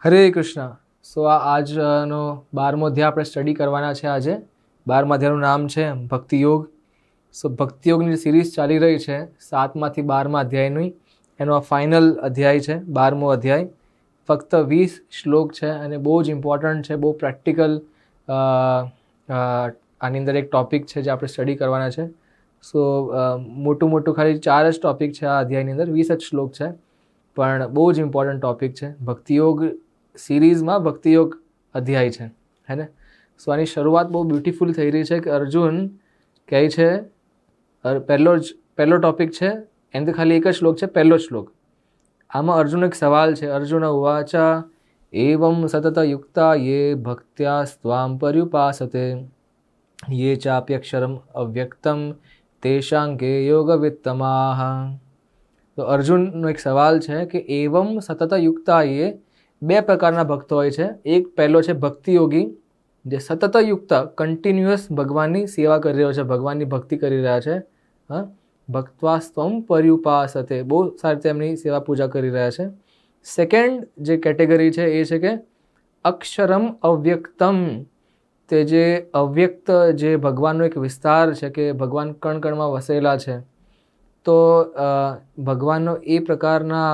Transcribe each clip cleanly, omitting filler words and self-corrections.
હરે કૃષ્ણ. સો આજનો 12મો અધ્યાય આપણે સ્ટડી કરવાના છે. આજે 12મા અધ્યાયનું નામ છે ભક્તિયોગ. સો ભક્તિયોગની જે સિરીઝ ચાલી રહી છે 7માંથી 12મા અધ્યાયની, એનો આ ફાઇનલ અધ્યાય છે, 12મો અધ્યાય. ફક્ત 20 શ્લોક છે અને બહુ જ ઇમ્પોર્ટન્ટ છે, બહુ પ્રેક્ટિકલ. આની અંદર એક ટૉપિક છે જે આપણે સ્ટડી કરવાના છે. સો મોટું ખાલી 4 જ ટૉપિક છે આ અધ્યાયની અંદર, 20 જ શ્લોક છે, પણ બહુ જ ઇમ્પોર્ટન્ટ ટૉપિક છે. ભક્તિયોગ સિરીઝમાં ભક્તિયોગ અધ્યાય છે, હે ને. સો આની શરૂઆત બહુ બ્યુટિફુલ થઈ રહી છે કે અર્જુન કહે છે, પહેલો ટૉપિક છે, એનાથી ખાલી એક જ શ્લોક છે, પહેલો શ્લોક. આમાં અર્જુન એક સવાલ છે. અર્જુન ઉવાચા એવમ સતત યુક્તા યે ભક્ત્યા સ્ત્વામ પર્યુપાસતે યે ચાપ્યક્ષરમ અવ્યક્તમ તેષાં કે યોગવિત્તમાહ. તો અર્જુનનો એક સવાલ છે કે એવમ સતત યુક્તા યે, 2 પ્રકારના ભક્તો હોય છે. એક પહેલો છે ભક્તિયોગી, જે સતત યુક્ત કન્ટિન્યુઅસ ભગવાનની સેવા કરી રહ્યો છે, ભગવાનની ભક્તિ કરી રહ્યા છે. ભક્ત્વા સ્ત્વમ પર્યુપાસતે, બહુ સારી રીતે એમની સેવા પૂજા કરી રહ્યા છે. સેકન્ડ જે કેટેગરી છે એ છે કે અક્ષરમ અવ્યક્તમ, તે જે અવ્યક્ત, જે ભગવાનનો એક વિસ્તાર છે કે ભગવાન કણ કણમાં વસેલા છે. તો ભગવાનનો એ પ્રકારના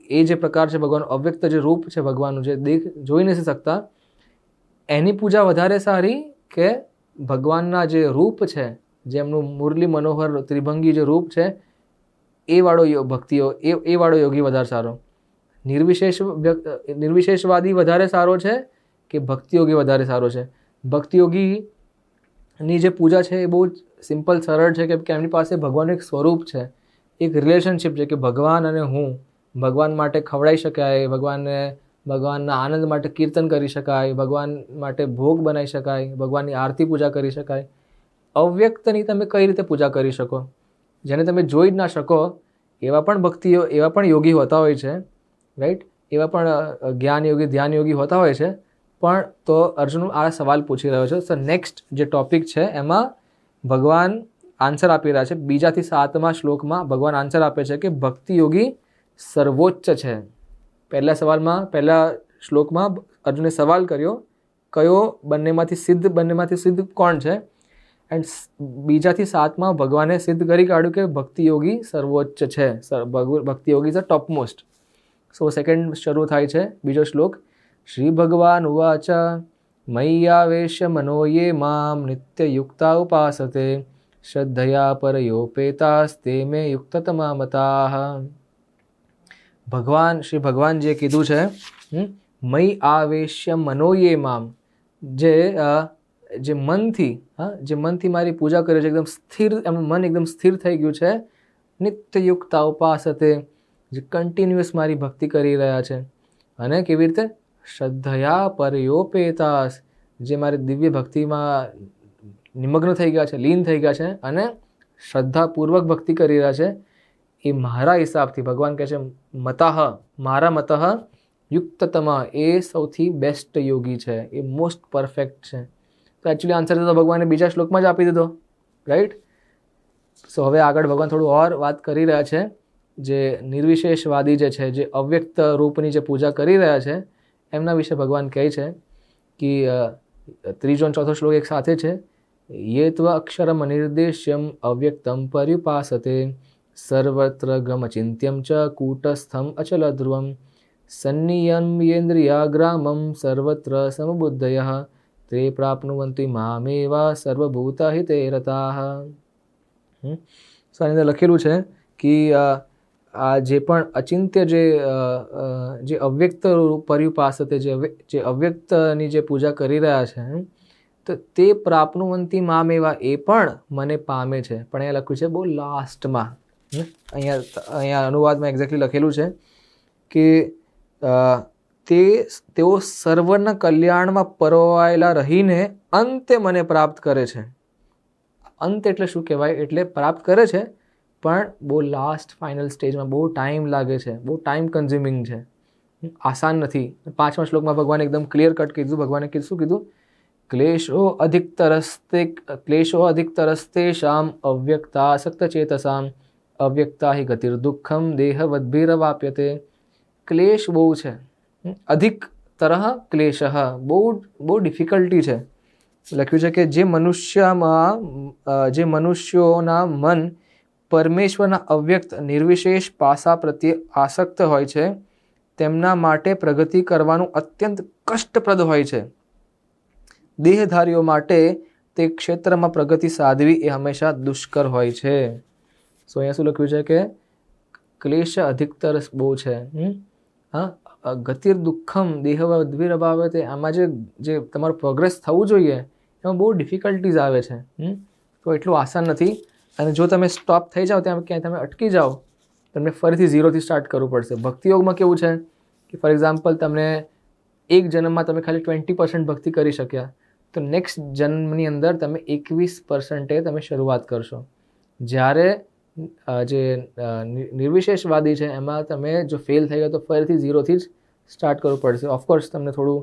એ જે પ્રકાર છે, ભગવાનનું અવ્યક્ત જે રૂપ છે, ભગવાનનું જે જોઈ નથી શકતા, એની પૂજા વધારે સારી કે ભગવાનના જે રૂપ છે, જેમનું મુરલી મનોહર ત્રિભંગી જે રૂપ છે, એ વાળો એ વાળો યોગી વધારે સારો? નિર્વિશેષવાદી વધારે સારો છે કે ભક્તિયોગી વધારે સારો છે? ભક્તિયોગીની જે પૂજા છે એ બહુ સિમ્પલ, સરળ છે, કે એમની પાસે ભગવાનનું એક સ્વરૂપ છે, એક રિલેશનશિપ છે કે ભગવાન અને હું. ભગવાન માટે ખવડાવી શકાય, ભગવાનના આનંદ માટે કીર્તન કરી શકાય, ભગવાન માટે ભોગ બનાવી શકાય, ભગવાનની આરતી પૂજા કરી શકાય. અવ્યક્તની તમે કઈ રીતે પૂજા કરી શકો? જેને તમે જોઈ જ ના શકો, એવા પણ યોગી હોતા હોય છે, રાઈટ? એવા પણ જ્ઞાન યોગી, ધ્યાન યોગી હોતા હોય છે. પણ તો અર્જુન આ સવાલ પૂછી રહ્યો છે. સો નેક્સ્ટ જે ટોપિક છે એમાં ભગવાન આન્સર આપી રહ્યા છે. 2 થી 7મા શ્લોકમાં ભગવાન આન્સર આપે છે કે ભક્તિયોગી સર્વોચ્ચ છે. પહેલા શ્લોકમાં અર્જુને સવાલ કર્યો, કયો બંનેમાંથી સિદ્ધ કોણ છે? એન્ડ 2 થી 7માં ભગવાને સિદ્ધ કરી કાઢ્યું કે ભક્તિયોગી સર્વોચ્ચ છે, ભક્તિયોગી is top most. So second શરૂ થાય છે, બીજો શ્લોક. શ્રી ભગવાન ઉવાચ મય્યાવેશ્ય મનો યે મામ નિત્યયુક્તા ઉપાસતે શ્રદ્ધયા પરયોપેતાસ્તે મે યુક્તતમા મતાઃ. શ્રી ભગવાનજીએ કીધું છે, મયી આવેશ્ય મનો યે મામ, જે મનથી મારી પૂજા કરે છે, એકદમ સ્થિર, એમનું મન એકદમ સ્થિર થઈ ગયું છે. નિત્યયુક્તા ઉપાસતે, જે કન્ટિન્યુઅસ મારી ભક્તિ કરી રહ્યા છે. અને કેવી રીતે? શ્રદ્ધયા પરયોપેતાસ, જે મારી દિવ્ય ભક્તિમાં નિમગ્ન થઈ ગયા છે, લીન થઈ ગયા છે અને શ્રદ્ધાપૂર્વક ભક્તિ કરી રહ્યા છે. એ મારા હિસાબથી, ભગવાન કહે છે મતઃ, મારા મતઃ યુક્તતમ, એ સૌથી બેસ્ટ યોગી છે, એ મોસ્ટ પરફેક્ટ છે. તો એકચ્યુઅલી આન્સર તો ભગવાને બીજા શ્લોકમાં જ આપી દીધો, રાઈટ? સો હવે આગળ ભગવાન થોડું ઓર વાત કરી રહ્યા છે. જે નિર્વિશેષવાદી જે છે, જે અવ્યક્ત રૂપની જે પૂજા કરી રહ્યા છે, એમના વિશે ભગવાન કહે છે કે 3જો અને 4થો શ્લોક એક સાથે છે. યે ત્વ અક્ષરમ અનિર્દેશ્યમ અવ્યક્તમ પર્યુપાસતે સર્વત્ર ગમચિંત્યમ ચ કૂટસ્થમ અચલ ધ્રુવમ સન્નિયમ્યેન્દ્રિયાગ્રામમ સર્વત્ર સમબુદ્ધયઃ તે પ્રાપ્નુવન્તિ મામેવા સર્વભૂતહિતે રતાઃ. સો આની અંદર લખેલું છે કે આ જે પણ અચિંત્ય, જે અવ્યક્ત પર્યુપાસતે, જે અવ્યક્તની જે પૂજા કરી રહ્યા છે, તો તે પ્રાપ્નુવન્તિ મામેવા, એ પણ મને પામે છે. પણ અહીંયા લખ્યું છે બહુ લાસ્ટમાં, અહીંયા અનુવાદમાં એક્ઝેક્ટલી લખેલું છે કે તેઓ સર્વના કલ્યાણમાં પરોવાયેલા રહીને અંતે મને પ્રાપ્ત કરે છે. અંત એટલે શું કહેવાય? એટલે પ્રાપ્ત કરે છે, પણ બહુ લાસ્ટ ફાઇનલ સ્ટેજમાં બહુ ટાઈમ લાગે છે, બહુ ટાઈમ કન્ઝ્યુમિંગ છે, આસાન નથી. 5મા શ્લોકમાં ભગવાને એકદમ ક્લિયર કટ કીધું. ભગવાને શું કીધું? ક્લેશો અધિકતરસ્તેષામ અવ્યક્તાસક્ત ચેતસામ અવ્યક્તા હિ ગતિર્દુઃખમ દેહવદ્ભિરવાપ્યતે. ક્લેશ બહુ છે, અધિકતર ક્લેશઃ, બહુ ડિફિકલ્ટી છે. લખ્યું છે કે જે મનુષ્યોના મન પરમેશ્વરના અવ્યક્ત નિર્વિશેષ પાસા પ્રત્યે આસક્ત હોય છે તેમના માટે પ્રગતિ કરવાનું અત્યંત કષ્ટપ્રદ હોય છે. દેહધારીઓ માટે તે ક્ષેત્રમાં પ્રગતિ સાધવી એ હંમેશા દુષ્કર હોય છે. સો અહીંયા શું લખ્યું છે કે ક્લેશ અધિકતર બહુ છે. ગતિર દુઃખમ દેહવદ્ભિર અભાવે, આમાં જે તમારું પ્રોગ્રેસ થવું જોઈએ એમાં બહુ ડિફિકલ્ટીઝ આવે છે. તો એટલું આસાન નથી. અને જો તમે સ્ટોપ થઈ જાઓ ત્યાં ક્યાંય તમે અટકી જાઓ, તમને ફરીથી ઝીરોથી સ્ટાર્ટ કરવું પડશે. ભક્તિયોગમાં કેવું છે કે ફોર એક્ઝામ્પલ તમને એક જન્મમાં તમે ખાલી 20% ભક્તિ કરી શક્યા, તો નેક્સ્ટ જન્મની અંદર તમે 21% તમે શરૂઆત કરશો. જ્યારે જે નિર્વિશેષવાદી છે એમાં તમે જો ફેલ થઈ ગયો તો ફરીથી ઝીરોથી જ સ્ટાર્ટ કરવું પડશે. ઓફકોર્સ તમને થોડું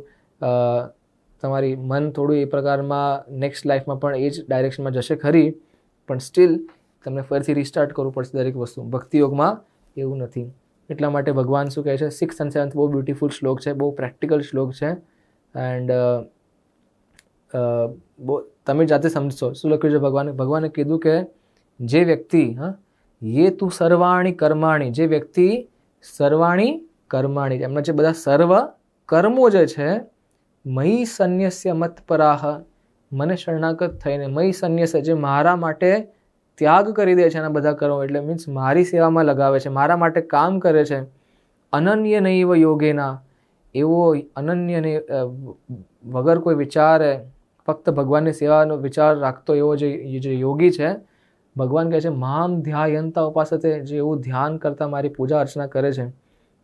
તમારી મન થોડું એ પ્રકારમાં નેક્સ્ટ લાઈફમાં પણ એ જ ડાયરેક્શનમાં જશે ખરી, પણ સ્ટીલ તમને ફરીથી રિસ્ટાર્ટ કરવું પડશે દરેક વસ્તુ. ભક્તિયોગમાં એવું નથી. એટલા માટે ભગવાન શું કહે છે, 6th and 7th બહુ બ્યુટિફુલ શ્લોક છે, બહુ પ્રેક્ટિકલ શ્લોક છે. એન્ડ તમે જાતે સમજશો શું લખ્યું છે ભગવાને કીધું કે જે વ્યક્તિ યે તું સર્વાણી કર્માણી, જે વ્યક્તિ સર્વાણી કર્માણી, એમના જે બધા સર્વ કર્મો જે છે, મયી સંન્યસ્ય મત્પરાહ, મને શરણાગત થઈને, મયી સંન્યસ્ય, જે મારા માટે ત્યાગ કરી દે છે એના બધા કર્મો, એટલે મીન્સ મારી સેવામાં લગાવે છે, મારા માટે કામ કરે છે. અનન્ય નૈવ યોગેના, એવો અનન્ય વગર કોઈ વિચારે ફક્ત ભગવાનની સેવાનો વિચાર રાખતો એવો જે યોગી છે, ભગવાન કહે છે મામ ધ્યાયંતા ઉપાસતે, જે એવું ધ્યાન કરતા મારી પૂજા અર્ચના કરે છે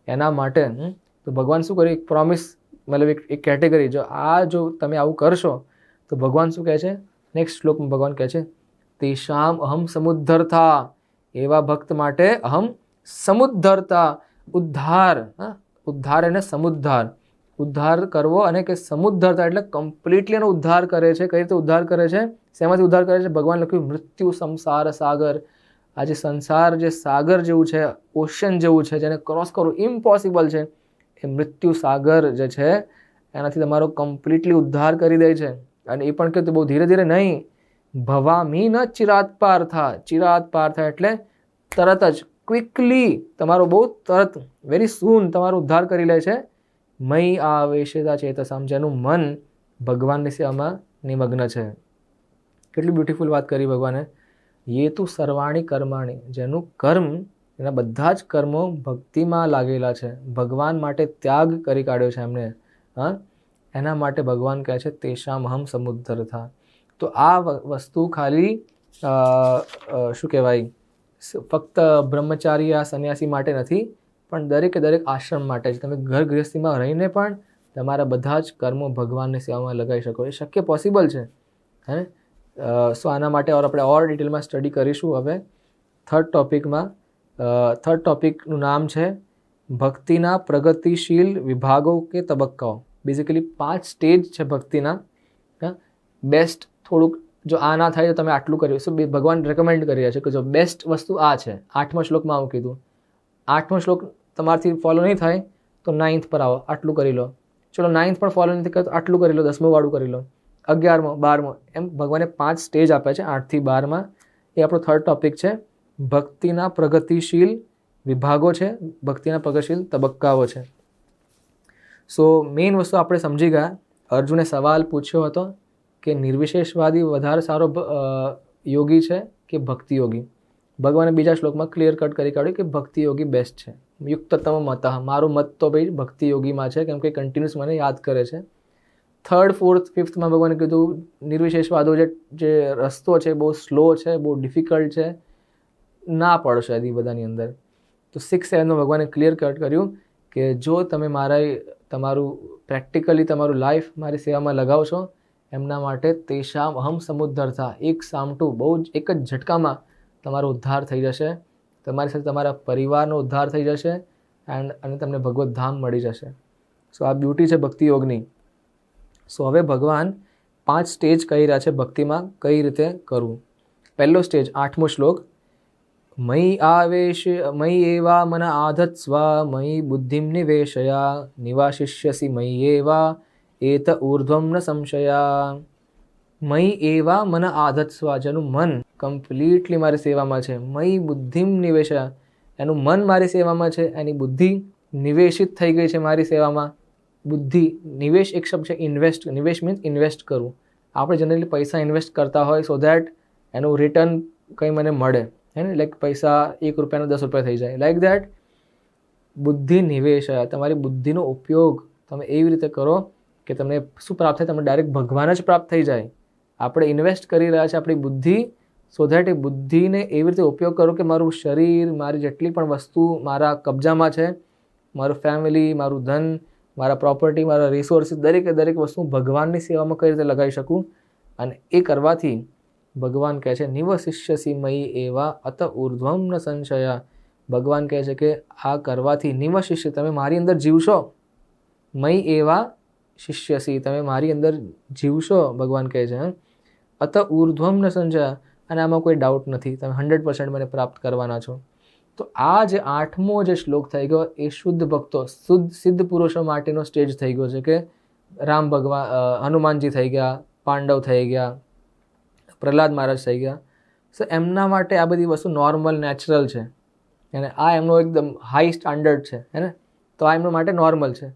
એના માટે. તો ભગવાન શું કરે, એક પ્રોમિસ, મતલબ એક કેટેગરી, જો તમે આવું કરશો તો ભગવાન શું કહે છે, નેક્સ્ટ શ્લોકમાં ભગવાન કહે છે તેષામ અહમ સમુદ્ધરતા, એવા ભક્ત માટે અહમ સમુદ્ધરતા, ઉદ્ધાર અને સમુદ્ધાર, ઉદ્ધાર કરવો અને કે સમુદ્ધરતા એટલે કમ્પ્લીટલી એનો ઉદ્ધાર કરે છે. કઈ રીતે ઉદ્ધાર કરે છે, શેમાંથી ઉદ્ધાર કરે છે? ભગવાન લખ્યું મૃત્યુ સંસાર સાગર, આ જે સંસાર જે સાગર જેવું છે, ઓશન જેવું છે, જેને ક્રોસ કરવું ઇમ્પોસિબલ છે, એ મૃત્યુ સાગર જે છે એનાથી તમારો કમ્પ્લીટલી ઉદ્ધાર કરી દે છે. અને એ પણ કે બહુ ધીરે ધીરે નહીં, ભવામી ન ચિરાત પાર્થા, ચિરાત પાર્થા એટલે તરત જ, ક્વિકલી, તમારો બહુ તરત, વેરી સૂન તમારો ઉદ્ધાર કરી લે છે. મયી આવેશેતા ચેતસામ, જેનું મન ભગવાનની સેવામાં નિમગ્ન છે. કેટલી બ્યુટીફુલ વાત કરી ભગવાને. યે તું સર્વાણી કર્માણી, જેનું કર્મ, એના બધા જ કર્મો ભક્તિમાં લાગેલા છે, ભગવાન માટે ત્યાગ કરી કાઢ્યો છે એમને, એના માટે ભગવાન કહે છે તેષામ અહમ સમુદ્ધરતા. તો આ વસ્તુ ખાલી શું કહેવાય, ફક્ત બ્રહ્મચારી આ સંન્યાસી માટે નથી, પણ દરેકે દરેક આશ્રમ માટે જ. તમે ઘર ગૃહસ્થીમાં રહીને પણ તમારા બધા જ કર્મો ભગવાનની સેવામાં લગાવી શકો, એ શક્ય પોસિબલ છે. સો આના માટે આપણે ઓર ડિટેલમાં સ્ટડી કરીશું. હવે થર્ડ ટોપિકનું નામ છે ભક્તિના પ્રગતિશીલ વિભાગો કે તબક્કાઓ. બેઝિકલી 5 સ્ટેજ છે ભક્તિના. બેસ્ટ થોડુંક, જો આ ના થાય તો તમે આટલું કર્યું. સો ભગવાન રેકમેન્ડ કરી રહ્યા છે કે જો બેસ્ટ વસ્તુ આ છે. 8મા શ્લોકમાં આવું કીધું. 8મો શ્લોક તમારાથી ફોલો નહીં થાય તો 9th પર આવો, આટલું કરી લો. ચલો 9th પણ ફોલો નથી કરતો, આટલું કરી લો, 10મું વાળું કરી લો, 11મો, 12મો, એમ ભગવાને 5 સ્ટેજ આપ્યા છે 8 થી 12માં. એ આપણો થર્ડ ટોપિક છે. ભક્તિના પ્રગતિશીલ વિભાગો છે, ભક્તિના પ્રગતિશીલ તબક્કાઓ છે. સો મેઇન વસ્તુ આપણે સમજી ગયા. અર્જુને સવાલ પૂછ્યો હતો કે નિર્વિશેષવાદી વધારે સારો યોગી છે કે ભક્તિ યોગી. ભગવાને બીજા શ્લોકમાં ક્લિયર કટ કરી કાઢ્યું કે ભક્તિ યોગી બેસ્ટ છે. યુક્તતમ મત, મારો મત તો ભાઈ ભક્તિ યોગીમાં છે, કેમ કે કન્ટિન્યુઅસ મને યાદ કરે છે. 3rd, 4th, 5thમાં ભગવાને કીધું નિર્વિશેષવાદો જે રસ્તો છે બહુ સ્લો છે, બહુ ડિફિકલ્ટ છે, ના પડશે એ બધાની અંદર. તો 6th, 7thમાં ભગવાને ક્લિયર કટ કર્યું કે જો તમે તમારું પ્રેક્ટિકલી તમારું લાઈફ મારી સેવામાં લગાવશો, એમના માટે તેષામ અહમ સમુદ્ધરતા, એક સામટું, બહુ જ એક જ ઝટકામાં તમારો ઉદ્ધાર થઈ જશે, તમારી સાથે તમારા પરિવારનો ઉદ્ધાર થઈ જશે, અને તમને ભગવત ધામ મળી જશે. સો આ બ્યુટી છે ભક્તિ યોગની. સો હવે ભગવાન 5 સ્ટેજ કહી રહ્યા છે ભક્તિમાં કઈ રીતે કરવું. પહેલો સ્ટેજ 8મો શ્લોક, મયી એવા મન આધત્સ્વ મયી બુદ્ધિમ નિવેશયા નિવાશિષ્યસી મયી એવા એત ઊર્ધ્વમ ન સંશયા. મયી એવા મન આધત્સ્વ, જેનું મન કમ્પ્લીટલી મારી સેવામાં છે. મયી બુદ્ધિમ નિવેશયા, એનું મન મારી સેવામાં છે, એની બુદ્ધિ નિવેશિત થઈ ગઈ છે મારી સેવામાં. બુદ્ધિ, નિવેશ એક શબ્દ છે ઇન્વેસ્ટ. નિવેશ મીન્સ ઇન્વેસ્ટ કરવું. આપણે જનરલી પૈસા ઇન્વેસ્ટ કરતા હોય સો દેટ એનું રિટર્ન કંઈ મને મળે, હે ને, લાઈક પૈસા 1 રૂપિયાનો 10 રૂપિયા થઈ જાય, લાઈક દેટ. બુદ્ધિ નિવેશ, તમારી બુદ્ધિનો ઉપયોગ તમે એવી રીતે કરો કે તમને શું પ્રાપ્ત થાય? તમને ડાયરેક્ટ ભગવાન જ પ્રાપ્ત થઈ જાય. આપણે ઇન્વેસ્ટ કરી રહ્યા છે આપણી બુદ્ધિ, સો દેટ એ બુદ્ધિને એવી રીતે ઉપયોગ કરો કે મારું શરીર, મારી જેટલી પણ વસ્તુ મારા કબજામાં છે, મારું ફેમિલી, મારું ધન, મારા પ્રોપર્ટી, મારા રિસોર્સિસ, દરેકે દરેક વસ્તુ ભગવાનની સેવામાં કઈ રીતે લગાવી શકું. અને એ કરવાથી ભગવાન કહે છે નિવશિષ્યસી મયી એવા અત ઊર્ધ્વમ ન સંશયા. ભગવાન કહે છે કે આ કરવાથી નિવશિષ્ય, તમે મારી અંદર જીવશો. મયી એવા શિષ્યસી, તમે મારી અંદર જીવશો, ભગવાન કહે છે. અત ઊર્ધ્વમ ન સંશયા, અને આમાં કોઈ ડાઉટ નથી, તમે 100% મને પ્રાપ્ત કરવાના છો. તો આ જે 8મો જે શ્લોક થઈ ગયો એ શુદ્ધ ભક્તો, સિદ્ધ પુરુષો માટેનો સ્ટેજ થઈ ગયો છે કે રામ ભગવાન, હનુમાનજી થઈ ગયા, પાંડવ થઈ ગયા, પ્રહલાદ મહારાજ થઈ ગયા. સો એમના માટે આ બધી વસ્તુ નોર્મલ, નેચરલ છે. અને આ એમનો એકદમ હાઈ સ્ટાન્ડર્ડ છે, હે ને. તો આ એમના માટે નોર્મલ છે.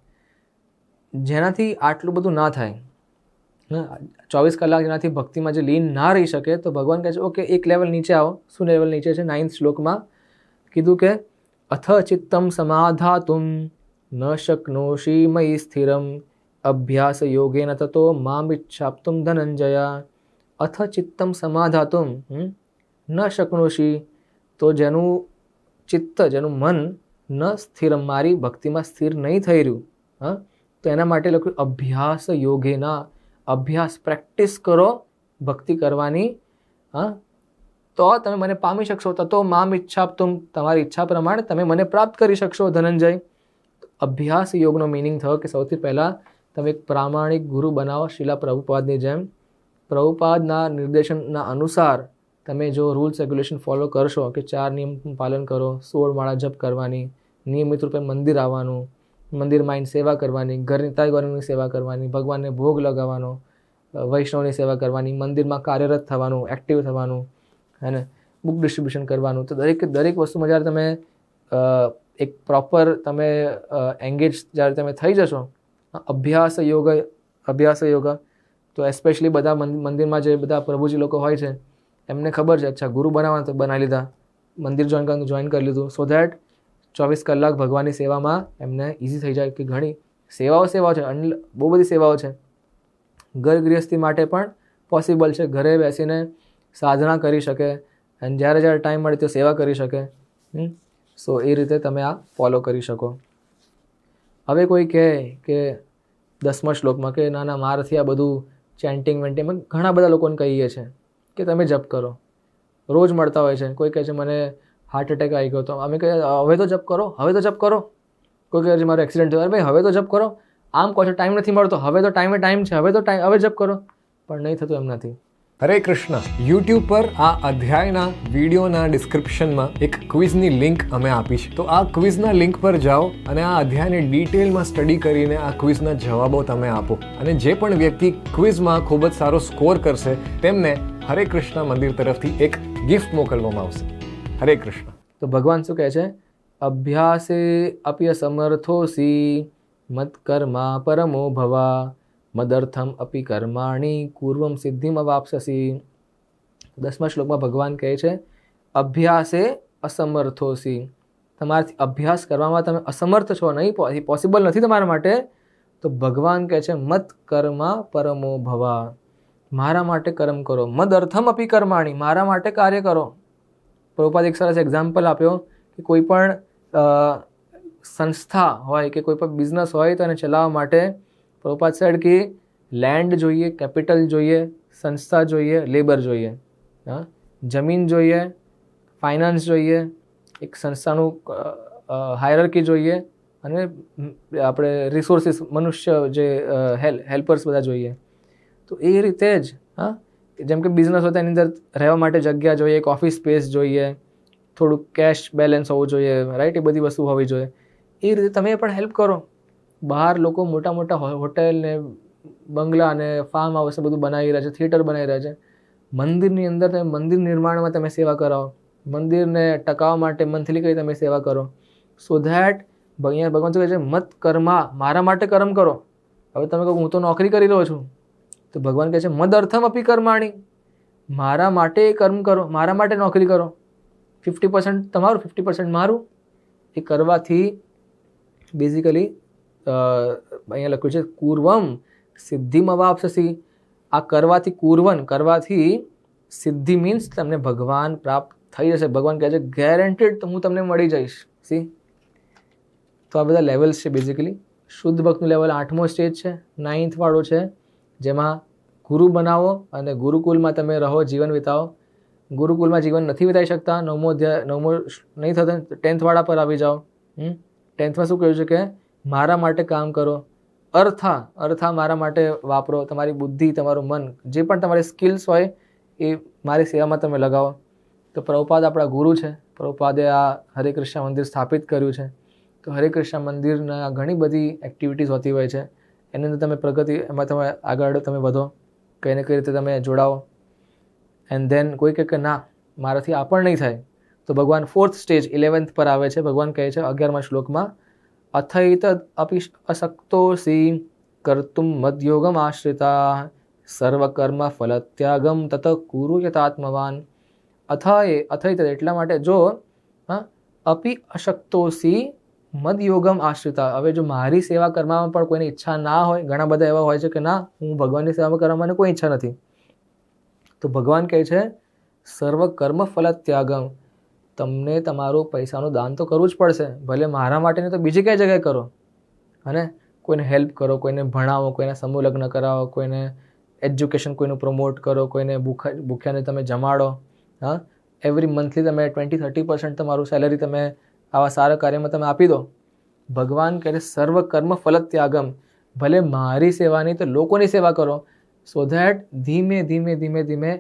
જેનાથી આટલું બધું ના થાય, 24 કલાક જેનાથી ભક્તિમાં જે લીન ના રહી શકે, તો ભગવાન કહે છે ઓકે એક લેવલ નીચે આવો. શું લેવલ નીચે છે? 9th શ્લોકમાં કીધું કે અથ ચિત્તમ સમાધાતુમ ન શક્નોષી મયી સ્થિરમ અભ્યાસ યોગેન તતો મામ ઇચ્છાપ્તુમ ધનંજયા. અથ ચિત્તમ સમાધાતુમ ન શક્નોષી, તો જેનું ચિત્ત, જેનું મન ન સ્થિરમ, મારી ભક્તિમાં સ્થિર નહીં થઈ રહ્યું, હા, તો એના માટે લખ્યું અભ્યાસ યોગેના. અભ્યાસ, પ્રેક્ટિસ કરો ભક્તિ કરવાની, હા, તો તમે મને પામી શકશો. તતો મામ ઇચ્છાપ્તુમ, તમારી ઈચ્છા પ્રમાણે તમે મને પ્રાપ્ત કરી શકશો, ધનંજય. અભ્યાસ યોગનો મિનિંગ થયો કે સૌથી પહેલાં તમે એક પ્રામાણિક ગુરુ બનાવો, શિલા પ્રભુપાદની જેમ. પ્રભુપાદના નિર્દેશનના અનુસાર તમે જો રૂલ્સ રેગ્યુલેશન ફોલો કરશો કે 4 નિયમનું પાલન કરો, 16 માળા જપ કરવાની, નિયમિત રૂપે મંદિર આવવાનું, મંદિરમાં આવીને સેવા કરવાની, ઘરની તાઈગોરની સેવા કરવાની, ભગવાનને ભોગ લગાવવાનો, વૈષ્ણવની સેવા કરવાની, મંદિરમાં કાર્યરત થવાનું, એક્ટિવ થવાનું, અને બુક ડિસ્ટ્રીબ્યુશન કરવાનું. તો દરેક વસ્તુમાં જ્યારે તમે એક પ્રોપર તમે એંગેજ જ્યારે તમે થઈ જશો, અભ્યાસ યોગ, તો એસ્પેશિયલી બધા મંદિરમાં જે બધા પ્રભુજી લોકો હોય છે એમને ખબર છે, અચ્છા ગુરુ બનાવવાના તો બનાવી લીધા, મંદિર જોઈન કરી લીધું, સો દેટ 24 કલાક ભગવાનની સેવામાં એમને ઇઝી થઈ જાય. કે ઘણી સેવાઓ છે, બહુ બધી સેવાઓ છે. ઘર ગૃહસ્થી માટે પણ પોસિબલ છે, ઘરે બેસીને સાધના કરી શકે અને જ્યારે ટાઈમ મળે તો સેવા કરી શકે. સો એ રીતે તમે આ ફોલો કરી શકો. હવે કોઈ કહે કે 10મા શ્લોકમાં કે ના મારાથી આ બધું ચેન્ટિંગ વેન્ટિંગ, ઘણા બધા લોકોને કહીએ છીએ કે તમે જપ કરો, રોજ મળતા હોય છે. કોઈ કહે છે મને હાર્ટ એટેક આવી ગયો, તો અમે કહીએ હવે તો જપ કરો, હવે તો જપ કરો. કોઈ કહે છે મારો એક્સિડન્ટ થયો, અરે ભાઈ હવે તો જપ કરો. આમ કહો છો ટાઈમ નથી મળતો, હવે તો ટાઈમ છે, હવે જપ કરો. પણ નહીં થતું એમ નથી. હરે કૃષ્ણ. યુટ્યુબ પર આ અધ્યાયના વિડીયોના ડિસ્ક્રિપ્શનમાં એક ક્વિઝની લિંક અમે આપી છે. તો આ ક્વિઝના લિંક પર જાઓ અને આ અધ્યાયને ડિટેલમાં સ્ટડી કરીને આ ક્વિઝના જવાબો તમે આપો. અને જે પણ વ્યક્તિ ક્વિઝમાં ખૂબ જ સારો સ્કોર કરશે તેમને હરે કૃષ્ણ મંદિર તરફથી એક ગિફ્ટ મોકલવામાં આવશે. હરે કૃષ્ણ. તો ભગવાન શું કહે છે? અભ્યાસે અપ્ય સમર્થોસી મત કર્મા પરમો ભવા મદર્થમ અપી કર્માણી પૂર્વમ સિદ્ધિમ અવાપ્સસી. 10મા શ્લોકમાં ભગવાન કહે છે અભ્યાસે અસમર્થોસી, તમારાથી અભ્યાસ કરવામાં તમે અસમર્થ છો, નહીં, પોસિબલ નથી તમારા માટે. તો ભગવાન કહે છે મત કર્મા પરમો ભવા, મારા માટે કર્મ કરો. મદ અર્થમ અપી કર્માણી, મારા માટે કાર્ય કરો. પ્રભુપાદ એક સરસ એક્ઝામ્પલ આપ્યો કે કોઈ પણ સંસ્થા હોય કે કોઈ પણ બિઝનેસ હોય તો એને ચલાવવા માટે પ્રભુપાદ સાહેબ કે લેન્ડ જોઈએ, કેપિટલ જોઈએ, સંસ્થા જોઈએ, લેબર જોઈએ, જમીન જોઈએ, ફાઇનાન્સ જોઈએ, એક સંસ્થાનું હાયરાર્કી જોઈએ, અને આપણે રિસોર્સિસ, મનુષ્ય જે હેલ્પર્સ બધા જોઈએ. તો એ રીતે જ જેમ કે બિઝનેસ હોય તેની અંદર રહેવા માટે જગ્યા જોઈએ, એક ઓફિસ સ્પેસ જોઈએ, થોડુંક કેશ બેલેન્સ હોવું જોઈએ, રાઈટ? એ બધી વસ્તુ હોવી જોઈએ. એ રીતે તમે પણ હેલ્પ કરો. બહાર લોકો મોટા મોટા હોટેલ ને બંગલા ને ફાર્મ હાઉસ બધું બનાવી રહ્યા છે, થિયેટર બનાવી રહ્યા છે. મંદિરની અંદર તમે મંદિર નિર્માણમાં તમે સેવા કરાવો, મંદિરને ટકાવવા માટે મંથલી કઈ તમે સેવા કરો. સો ધેટ અહીંયા ભગવાન શું કહે છે? મત કર્મા, મારા માટે કર્મ કરો. હવે તમે કહો હું તો નોકરી કરી રહ્યો છું, તો ભગવાન કહે છે મદ અર્થમ અપી કર્માણી, મારા માટે કર્મ કરો, મારા માટે નોકરી કરો. 50% તમારું, 50% મારું. એ કરવાથી બેઝિકલી અહીંયા લખ્યું છે કૂર્વમ સિદ્ધિમ અવાપ્સસી. આ કરવાથી કૂર્વન કરવાથી સિદ્ધિ મીન્સ તમને ભગવાન પ્રાપ્ત થઈ જશે. ભગવાન કહે છે ગેરંટેડ હું તમને મળી જઈશ. સી, તો આ બધા લેવલ્સ છે બેઝિકલી. શુદ્ધ ભક્તનું લેવલ 8મો સ્ટેજ છે, 9th વાળો છે, જેમાં ગુરુ બનાવો અને ગુરુકુલમાં તમે રહો, જીવન વિતાવો. ગુરુકુલમાં જીવન નથી વિતાવી શકતા, 9મો નહીં થતો, 10th વાળા પર આવી જાઓ. 10thમાં શું કહ્યું છે કે મારા માટે કામ કરો. અર્થા મારા માટે વાપરો. તમારી બુદ્ધિ, તમારું મન, જે પણ તમારી સ્કિલ્સ હોય એ મારી સેવામાં તમે લગાવો. તો પ્રભુપાદ આપણા ગુરુ છે. પ્રભુપાદે આ હરે કૃષ્ણ મંદિર સ્થાપિત કર્યું છે. તો હરે કૃષ્ણ મંદિરના ઘણી બધી એક્ટિવિટીઝ હોતી હોય છે. એની અંદર તમે પ્રગતિ, એમાં તમે આગળ તમે વધો, કઈ ને કઈ રીતે તમે જોડાઓ. એન્ડ ધેન કોઈ કહે કે ના મારાથી આ પણ નહીં થાય, તો ભગવાન 4th સ્ટેજ 11th પર આવે છે. ભગવાન કહે છે 11મા શ્લોકમાં અથૈત અપી અશક્તોસી કર્તુમ મદયોગમ આશ્રિતા સર્વકર્મ ફલત્યાગમ તત કુરુ યતાત્મવાન. અથૈત એટલા માટે જો અપી અશક્તોસી મદયોગમ આશ્રિતા. હવે જો મારી સેવા કરવામાં પણ કોઈની ઈચ્છા ના હોય, ઘણા બધા એવા હોય છે કે ના હું ભગવાનની સેવા કરવામાં મને કોઈ ઈચ્છા નથી, તો ભગવાન કહે છે સર્વ કર્મ ફલ ત્યાગમ. તમને તમારું પૈસાનું દાન તો કરવું જ પડશે, ભલે મારા માટે નહીં તો બીજી કઈ જગ્યાએ કરો. અને કોઈને હેલ્પ કરો, કોઈને ભણાવો, કોઈને સમૂહ લગ્ન કરાવો, કોઈને એજ્યુકેશન કોઈનું પ્રમોટ કરો, કોઈને ભૂખ્યાને તમે જમાડો. હા, એવરી મંથલી તમે 20-30% તમારું સેલરી તમે આવા સારા કાર્યમાં તમે આપી દો. ભગવાન કહે સર્વ કર્મ ફલ ત્યાગમ. ભલે મારી સેવા નહીં તો લોકોની સેવા કરો. સો ધેટ ધીમે ધીમે ધીમે ધીમે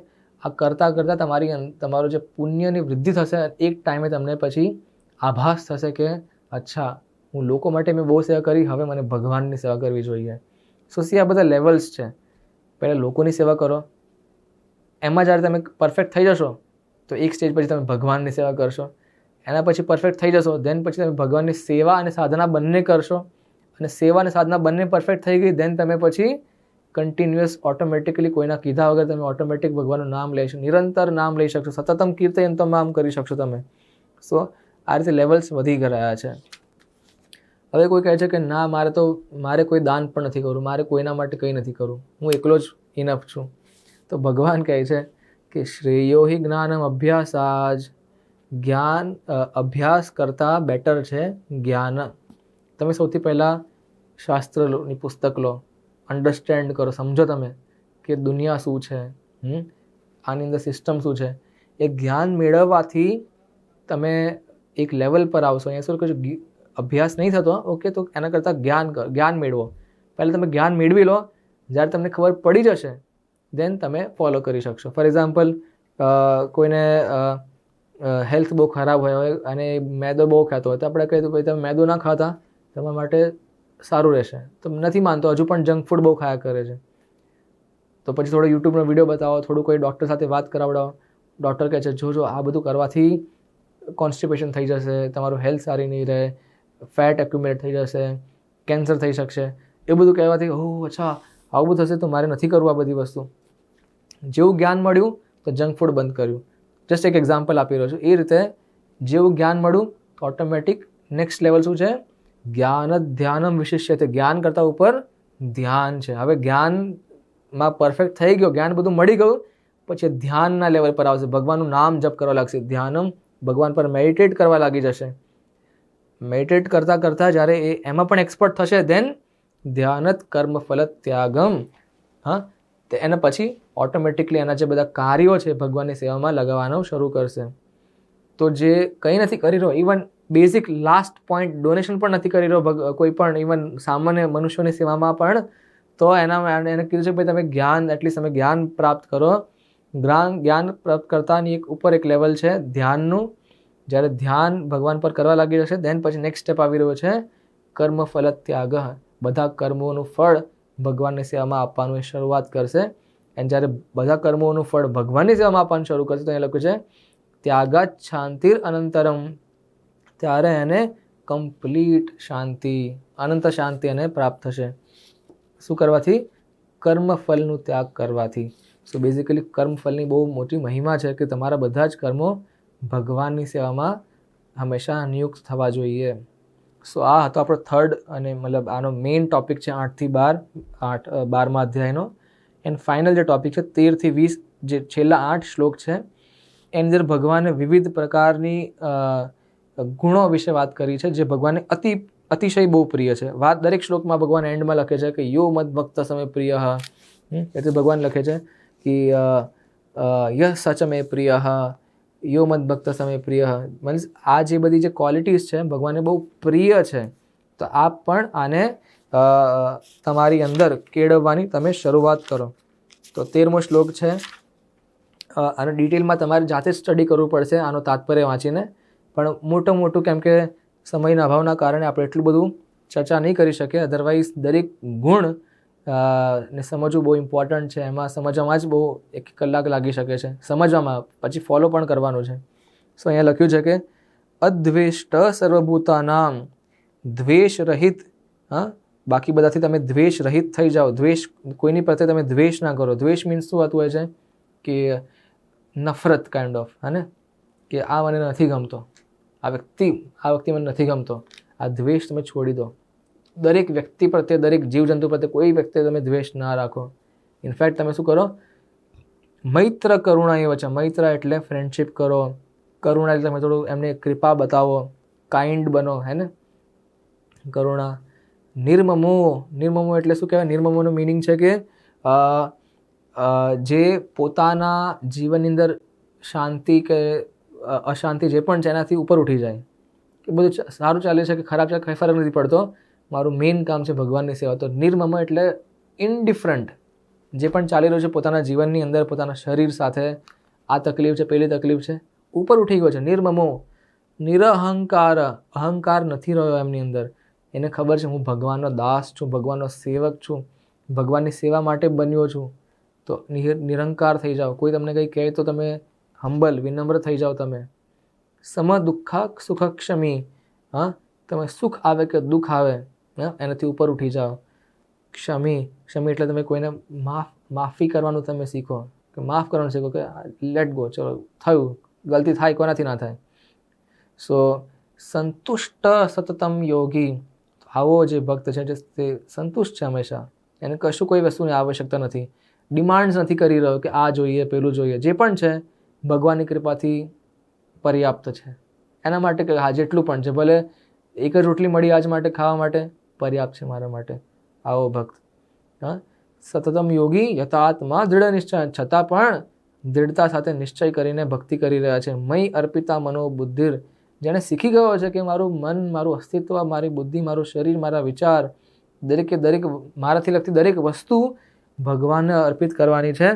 આ કરતાં કરતાં તમારું જે પુણ્યની વૃદ્ધિ થશે. એક ટાઈમે તમને પછી આભાસ થશે કે અચ્છા હું લોકો માટે મેં બહુ સેવા કરી, હવે મને ભગવાનની સેવા કરવી જોઈએ. સો સી આ બધા લેવલ્સ છે. પહેલાં લોકોની સેવા કરો, એમાં જ્યારે તમે પરફેક્ટ થઈ જશો તો એક સ્ટેજ પછી તમે ભગવાનની સેવા કરશો. એના પછી પરફેક્ટ થઈ જશો, દેન પછી તમે ભગવાનની સેવા અને સાધના બંને કરશો. અને સેવા અને સાધના બંને પરફેક્ટ થઈ ગઈ, દેન તમે પછી કન્ટિન્યુઅસ ઓટોમેટિકલી કોઈના કીધા વગર તમે ઓટોમેટિક ભગવાનનું નામ લઈ શકશો, નિરંતર નામ લઈ શકશો, સતતમ કીર્તયંતમ નામ કરી શકશો તમે. સો આ રીતે લેવલ્સ વધી ગયા છે. હવે કોઈ કહે છે કે ના મારે કોઈ દાન પણ નથી કરવું, મારે કોઈના માટે કંઈ નથી કરવું, હું એકલો જ ઇનફ છું. તો ભગવાન કહે છે કે શ્રેયો હિ જ્ઞાનમ અભ્યાસાજ. જ્ઞાન અભ્યાસ કરતાં બેટર છે જ્ઞાન. તમે સૌથી પહેલાં શાસ્ત્રની પુસ્તક લો, અન્ડરસ્ટેન્ડ કરો, સમજો તમે કે દુનિયા શું છે, આની અંદર સિસ્ટમ શું છે. એ જ્ઞાન મેળવવાથી તમે એક લેવલ પર આવશો. અહીંયા શું કહ્યું, અભ્યાસ નહીં થતો, ઓકે, તો એના કરતાં જ્ઞાન મેળવો. પહેલાં તમે જ્ઞાન મેળવી લો, જ્યારે તમને ખબર પડી જશે દેન તમે ફોલો કરી શકશો. ફોર એક્ઝામ્પલ કોઈને હેલ્થ બહુ ખરાબ હોય અને મેદો બહુ ખાતો હોય તો આપણે કહીએ તો ભાઈ તમે મેદો ના ખાતા, તમારા માટે સારું રહેશે. તો નથી માનતો, હજુ પણ જંક ફૂડ બહુ ખાયા કરે છે. તો પછી થોડો યુટ્યુબનો વિડીયો બતાવો, થોડું કોઈ ડૉક્ટર સાથે વાત કરાવડાવો. ડૉક્ટર કહે છે જો આ બધું કરવાથી કોન્સ્ટિપેશન થઈ જશે, તમારું હેલ્થ સારી નહીં રહે, ફેટ એક્યુમ્યુલેટ થઈ જશે, કેન્સર થઈ શકશે. એ બધું કહેવાથી ઓહ અચ્છા આવું બધું થશે તો મારે નથી કરવું આ બધી વસ્તુ. જેવું જ્ઞાન મળ્યું તો જંક ફૂડ બંધ કર્યું. જસ્ટ એક એક્ઝામ્પલ આપી રહ્યો છું. એ રીતે જેવું જ્ઞાન મળ્યું તો ઓટોમેટિક નેક્સ્ટ લેવલ શું છે, જ્ઞાન ધ્યાનમ વિશિષ્ય. જ્ઞાન કરતાં ઉપર ધ્યાન છે. હવે જ્ઞાનમાં પરફેક્ટ થઈ ગયો, જ્ઞાન બધું મળી ગયું, પછી ધ્યાનના લેવલ પર આવશે, ભગવાનનું નામ જપ કરવા લાગશે. ધ્યાનમ ભગવાન પર મેડિટેટ કરવા લાગી જશે. મેડિટેટ કરતાં કરતાં જ્યારે એ એમાં પણ એક્સપર્ટ થશે દેન ધ્યાનત કર્મ ફલ ત્યાગમ. હા, તો એના પછી ઓટોમેટિકલી એના જે બધા કાર્યો છે ભગવાનની સેવામાં લગાવવાનું શરૂ કરશે. તો જે કંઈ નથી કરી રહ્યો, even basic last point donation પણ નથી કરી રહ્યો કોઈ પણ, ઇવન સામાન્ય મનુષ્યોની સેવામાં પણ, તો એને કીધું છે કે ભાઈ તમે જ્ઞાન, એટલીસ્ટ તમે જ્ઞાન પ્રાપ્ત કરો. જ્ઞાન પ્રાપ્ત કરતાની એક ઉપર એક લેવલ છે ધ્યાનનું. જ્યારે ધ્યાન ભગવાન પર કરવા લાગી જશે દેન પછી નેક્સ્ટ સ્ટેપ આવી રહ્યો છે કર્મફલ ત્યાગ. બધા કર્મોનું ફળ ભગવાનની સેવામાં આપવાનું એ શરૂઆત કરશે. એન્ડ જ્યારે બધા કર્મોનું ફળ ભગવાનની સેવામાં આપવાનું શરૂ કરશે તો એ લખ્યું છે ત્યાગાત શાંતિર અનંતરમ, ત્યારે એને કમ્પ્લીટ શાંતિ, અનંત શાંતિ એને પ્રાપ્ત થશે. શું કરવાથી? કર્મફલનું ત્યાગ કરવાથી. સો બેઝિકલી કર્મફલની બહુ મોટી મહિમા છે કે તમારા બધા જ કર્મો ભગવાનની સેવામાં હંમેશા નિયુક્ત થવા જોઈએ. સો આ હતો આપણો થર્ડ અને મતલબ આનો મેઇન ટોપિક છે 8 થી 12, 12મા અધ્યાયનો. એન્ડ ફાઇનલ જે ટોપિક છે 13 થી 20, જે છેલ્લા 8 શ્લોક છે એની અંદર ભગવાને વિવિધ પ્રકારની ગુણો વિશે વાત કરી છે જે ભગવાનને અતિશય બહુ પ્રિય છે. વાત દરેક શ્લોકમાં ભગવાન એન્ડમાં લખે છે કે યો મદ ભક્ત સમે પ્રિય, એટલે ભગવાન લખે છે કે યહ સચ મે પ્રિય, યો મદ ભક્ત સમે પ્રિય. મીન્સ આ જે બધી જે ક્વોલિટીઝ છે ભગવાનને બહુ પ્રિય છે. તો આપ પણ આને તમારી અંદર કેળવવાની તમે શરૂઆત કરો. તો 13મો શ્લોક છે. આનો ડિટેલમાં તમારે જાતે જ સ્ટડી કરવું પડશે આનો તાત્પર્ય વાંચીને, પણ મોટું કેમ કે સમયના અભાવના કારણે આપણે એટલું બધું ચર્ચા નહીં કરી શકીએ. અધરવાઇઝ દરેક ગુણ ને સમજવું બહુ ઇમ્પોર્ટન્ટ છે. એમાં સમજવામાં જ બહુ 1 કલાક લાગી શકે છે સમજવામાં, પછી ફોલો પણ કરવાનું છે. સો અહીંયા લખ્યું છે કે અદ્વેષ્ટ સર્વભૂતાનામ, દ્વેષ રહિત. બાકી બધાથી તમે દ્વેષ રહિત થઈ જાઓ. દ્વેષ કોઈની પ્રત્યે તમે દ્વેષ ના કરો. દ્વેષ મીન્સ શું હોતું હોય છે કે નફરત કાઇન્ડ ઓફ, હે ને, કે આ મને નથી ગમતો, આ વ્યક્તિ મને નથી ગમતો. આ દ્વેષ તમે છોડી દો. દરેક વ્યક્તિ પ્રત્યે, દરેક જીવજંતુ પ્રત્યે કોઈ વ્યક્તિ તમે દ્વેષ ના રાખો. ઇનફેક્ટ તમે શું કરો? મૈત્ર કરુણા એ વચ્ચે. મૈત્ર એટલે ફ્રેન્ડશિપ કરો, કરુણા એટલે તમે થોડું એમને કૃપા બતાવો, કાઇન્ડ બનો, હે ને, કરુણા. નિર્મમો એટલે શું કહેવાય? નિર્મમોનું મિનિંગ છે કે જે પોતાના જીવનની અંદર શાંતિ કે અશાંતિ જે પણ છે એનાથી ઉપર ઉઠી જાય, કે બધું સારું ચાલે છે કે ખરાબ છે કંઈ ફરક નથી પડતો, મારું મેઇન કામ છે ભગવાનની સેવા. તો નિર્મમ એટલે ઇનડિફરન્ટ, જે પણ ચાલી રહ્યું છે પોતાના જીવનની અંદર, પોતાના શરીર સાથે, આ તકલીફ છે, પેલી તકલીફ છે, ઉપર ઉઠી ગયો છે. નિર્મમો. નિરહંકાર, અહંકાર નથી રહ્યો એમની અંદર. એને ખબર છે હું ભગવાનનો દાસ છું, ભગવાનનો સેવક છું, ભગવાનની સેવા માટે બન્યો છું. તો નિરંકાર થઈ જાઓ. કોઈ તમને કંઈ કહે તો તમે હમ્બલ, વિનમ્ર થઈ જાઓ તમે. સમ દુઃખા સુખ ક્ષમી. તમે સુખ આવે કે દુઃખ આવે એનાથી ઉપર ઉઠી જાઓ. ક્ષમી એટલે તમે કોઈને માફી કરવાનું તમે શીખો, કે માફ કરવાનું શીખો, કે લેટ ગો, ચલો થયું, ગલતી થાય, કોનાથી ના થાય. સો સંતુષ્ટ સતતમ યોગી. આવો જે ભક્ત છે તે સંતુષ્ટ છે હંમેશા. એને કશું કોઈ વસ્તુની આવશ્યકતા નથી, ડિમાન્ડ્સ નથી કરી રહ્યો કે આ જોઈએ પેલું જોઈએ. જે પણ છે ભગવાનની કૃપાથી પર્યાપ્ત છે એના માટે, કે હા જેટલું પણ છે, ભલે એક જ રોટલી મળી આજ માટે ખાવા માટે, પર્યાપ્ત છે મારા માટે. આવો ભક્ત. સતતમ યોગી યથાત્મા દૃઢ નિશ્ચય, છતાં પણ દૃઢતા સાથે નિશ્ચય કરીને ભક્તિ કરી રહ્યા છે. મય અર્પિતા મનો બુદ્ધિર. જેણે શીખી ગયો છે કે મારું મન, મારું અસ્તિત્વ, મારી બુદ્ધિ, મારું શરીર, મારા વિચાર, દરેકે દરેક મારાથી લગતી દરેક વસ્તુ ભગવાનને અર્પિત કરવાની છે.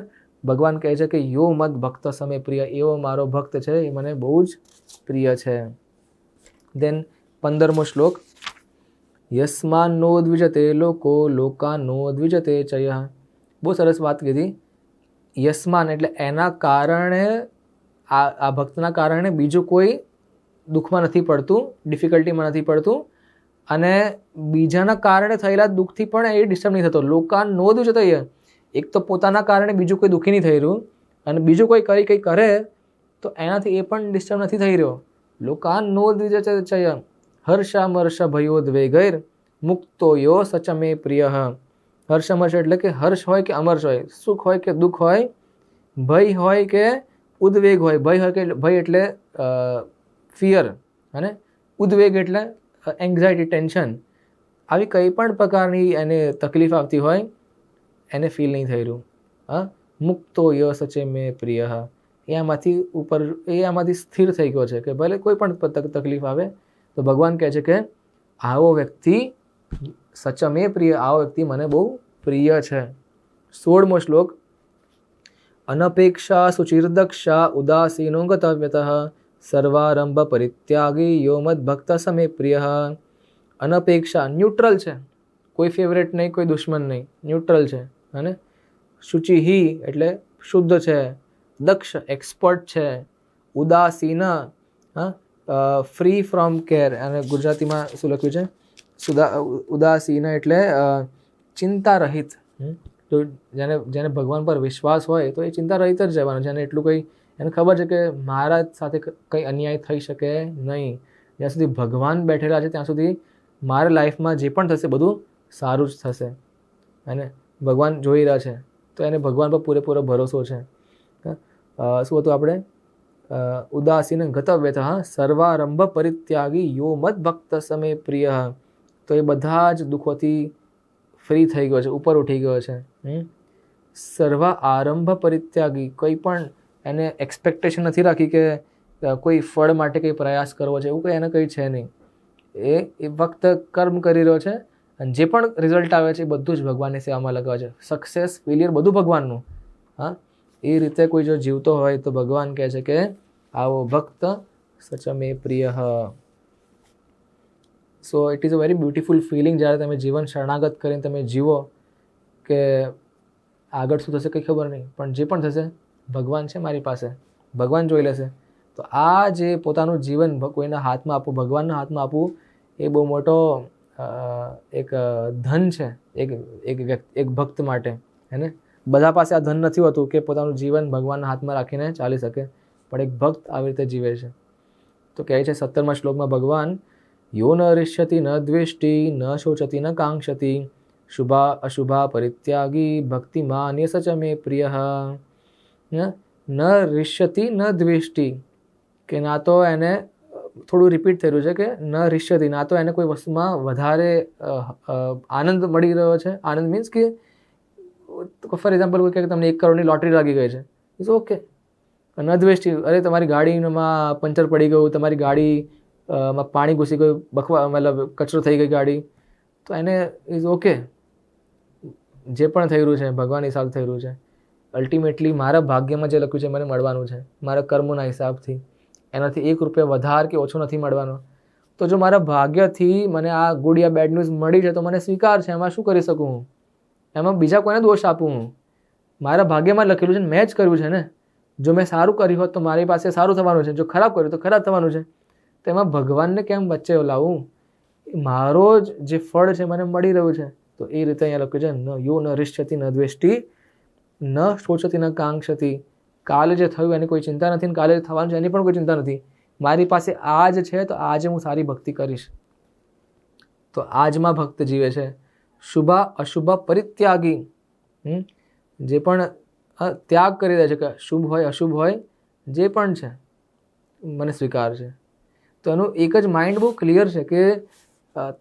ભગવાન કહે છે કે યો મદ ભક્ત સમે પ્રિય. એવો મારો ભક્ત છે, એ મને બહુ જ પ્રિય છે. દેન 15મો શ્લોક. યસ્માન નો દ્વિજતે લોકો લોકા નો દ્વિજતે ચય. બહુ સરસ વાત કીધી. યસ્માન એટલે એના કારણે, આ ભક્તના કારણે બીજું કોઈ દુઃખમાં નથી પડતું, ડિફિકલ્ટીમાં નથી પડતું, અને બીજાના કારણે થયેલા દુઃખથી પણ એ ડિસ્ટર્બ નહીં થતો. લોકા નો દ્વિજતે. એક તો પોતાના કારણે બીજું કોઈ દુઃખી નહીં થઈ રહ્યું, અને બીજું કોઈ કંઈ કરે તો એનાથી એ પણ ડિસ્ટર્બ નથી થઈ રહ્યો. લોકા નો દ્વિજતે ચય. હર્ષામર્ષ ભયોદ્વેગૈર મુક્તો યો સચ મે પ્રિય. હર્ષામર્ષ એટલે કે હર્ષ હોય કે અમર્ષ હોય, સુખ હોય કે દુઃખ હોય, ભય હોય કે ઉદ્વેગ હોય. ભય એટલે ફિયર, અને ઉદ્વેગ એટલે એન્ઝાયટી, ટેન્શન. આવી કંઈ પણ પ્રકારની એને તકલીફ આવતી હોય એને ફીલ નહીં થઈ રહ્યું. મુક્તો ય સચે મે પ્રિય. એ આમાંથી સ્થિર થઈ ગયો છે કે ભલે કોઈ પણ તકલીફ આવે તો ભગવાન કહે છે કે આવો વ્યક્તિ સચ મે પ્રિય, આવો વ્યક્તિ મને બહુ પ્રિય છે. 16મો શ્લોક. અનપેક્ષા સુચિર્દક્ષા ઉદાસીનો ગતવ્યતઃ સર્વારંભ પરિત્યાગી યો મદ ભક્ત સમે પ્રિય. અનપેક્ષા ન્યુટ્રલ છે, કોઈ ફેવરેટ નહીં, કોઈ દુશ્મન નહીં, ન્યુટ્રલ છે. અને શુચિહી એટલે શુદ્ધ છે, દક્ષ એક્સપર્ટ છે, ઉદાસીન ફ્રી ફ્રોમ કેર. અને ગુજરાતીમાં શું લખ્યું છે? ઉદાસીન એટલે ચિંતા રહિત. તો જેને ભગવાન પર વિશ્વાસ હોય તો એ ચિંતા રહિત જ રહેવાનું છે. અને એટલું કંઈ એને ખબર છે કે મારા સાથે કંઈ અન્યાય થઈ શકે નહીં. જ્યાં સુધી ભગવાન બેઠેલા છે ત્યાં સુધી મારા લાઈફમાં જે પણ થશે બધું સારું જ થશે. અને ભગવાન જોઈ રહ્યા છે તો એને ભગવાન પર પૂરેપૂરો ભરોસો છે. શું હતું આપણે? ઉદાસીન ગતવ્યથ સર્વારંભ પરિત્યાગી યો મદ ભક્ત સમે પ્રિય. તો એ બધા જ દુઃખોથી ફ્રી થઈ ગયો છે, ઉપર ઉઠી ગયો છે. સર્વ આરંભ પરિત્યાગી, કોઈ પણ એને એક્સપેક્ટેશન નથી રાખી કે કોઈ ફળ માટે કંઈ પ્રયાસ કરવો છે, એવું કંઈ એને કંઈ છે નહીં. એ ફક્ત કર્મ કરી રહ્યો છે અને જે પણ રિઝલ્ટ આવે છે એ બધું જ ભગવાનની સેવામાં લગાવે છે. સક્સેસ ફેલિયર બધું ભગવાનનું. હા, એ રીતે કોઈ જો જીવતો હોય તો ભગવાન કહે છે કે આવો ભક્ત સચમે પ્રિય. So it is a very beautiful feeling જ્યારે તમે જીવન શરણાગત કરીને તમે જીવો કે આગળ શું થશે કંઈ ખબર નહીં, પણ જે પણ થશે ભગવાન છે મારી પાસે, ભગવાન જોઈ લેશે. તો આ જે પોતાનું જીવન કોઈના હાથમાં આપવું, ભગવાનના હાથમાં આપવું, એ બહુ મોટો એક ધન છે એક ભક્ત માટે. હે ને? બધા પાસે આ ધન નથી હોતું કે પોતાનું જીવન ભગવાનના હાથમાં રાખીને ચાલી શકે, પણ એક ભક્ત આવી રીતે જીવે છે. તો કહે છે 17મા શ્લોકમાં ભગવાન, યો ન રિષ્યતિ ન દ્વેષ્ટિ ન શોચતિ ન કાંક્ષતિ શુભા અશુભા પરિત્યાગી ભક્તિમાન્ય સચ મે પ્રિય. ન રિષ્યતિ ન દ્વેષ્ટિ, કે ના તો એને થોડું રિપીટ થઈ રહ્યું છે કે ન રિષ્યતિ, ના તો એને કોઈ વસ્તુમાં વધારે આનંદ મળી રહ્યો છે. આનંદ મીન્સ કે ફોર એક્ઝામ્પલ કોઈ કહે કે તમને 1 કરોડની લોટરી લાગી ગઈ છે, ઇટ્સ ઓકે. ન દ્વેષ્ટિ, અરે તમારી ગાડીમાં પંચર પડી ગયું, તમારી ગાડીમાં પાણી ઘૂસી ગયું, મતલબ કચરો થઈ ગઈ ગાડી, તો એને ઇઝ ઓકે. જે પણ થઈ રહ્યું છે ભગવાન હિસાબ થઈ રહ્યું છે. અલ્ટિમેટલી મારા ભાગ્યમાં જે લખ્યું છે મને મળવાનું છે, મારા કર્મોના હિસાબથી. એનાથી 1 રૂપિયા વધારે કે ઓછો નથી મળવાનો. તો જો મારા ભાગ્યથી મને આ ગુડ યા બેડ ન્યૂઝ મળી છે તો મને સ્વીકાર છે, એમાં શું કરી શકું હું? એમાં બીજા કોઈને દોષ આપું હું? મારા ભાગ્યમાં લખેલું છે, મેં જ કર્યું છે ને. જો મેં સારું કર્યું હોત તો મારી પાસે સારું થવાનું છે, જો ખરાબ કર્યું તો ખરાબ થવાનું છે. તો એમાં ભગવાનને કેમ વચ્ચે લાવું? મારો જ જે ફળ છે મને મળી રહ્યું છે. તો એ રીતે અહીંયા લખ્યું છે, ન યો ન રિષ્યતિ ન દ્વેષ્ટિ ન શોચતિ ન કાંક્ષતિ. કાલે જે થયું એની કોઈ ચિંતા નથી, કાલે જે થવાનું છે એની પણ કોઈ ચિંતા નથી. મારી પાસે આજ છે તો આજે હું સારી ભક્તિ કરીશ. તો આજમાં ભક્ત જીવે છે. શુભ અશુભ પરિત્યાગી, જે પણ ત્યાગ કરી દે છે કે શુભ હોય અશુભ હોય જે પણ છે મને સ્વીકાર છે. તો એનું એક જ માઇન્ડ બહુ ક્લિયર છે કે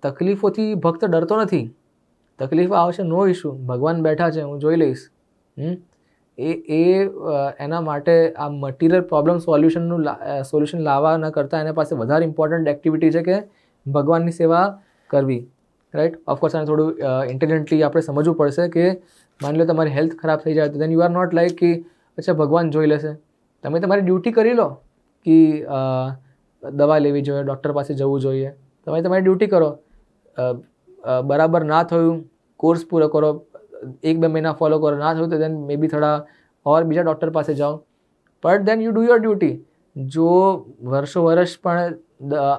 તકલીફોથી ભક્ત ડરતો નથી. તકલીફ આવશે, નો ઇશ્યુ, ભગવાન બેઠા છે, હું જોઈ લઈશ. એના માટે આ મટીરિયલ પ્રોબ્લેમ સોલ્યુશન લાવવાના કરતાં એના પાસે વધારે ઇમ્પોર્ટન્ટ એક્ટિવિટી છે કે ભગવાનની સેવા કરવી. રાઈટ? ઓફકોર્સ આને થોડું ઇન્ટેલિજન્ટલી આપણે સમજવું પડશે કે માની લો તમારી હેલ્થ ખરાબ થઈ જાય તો then you are not like કે અચ્છા ભગવાન જોઈ લેશે. તમે તમારી ડ્યુટી કરી લો કે દવા લેવી જોઈએ, ડૉક્ટર પાસે જવું જોઈએ, તમે તમારી ડ્યુટી કરો. બરાબર ના થયું, કોર્સ પૂરો કરો, 1-2 મહિના ફોલો કરો, ના થયું તો દેન મે બી થોડા ઓર બીજા ડૉક્ટર પાસે જાઓ. But then you do your duty. જો વર્ષો પણ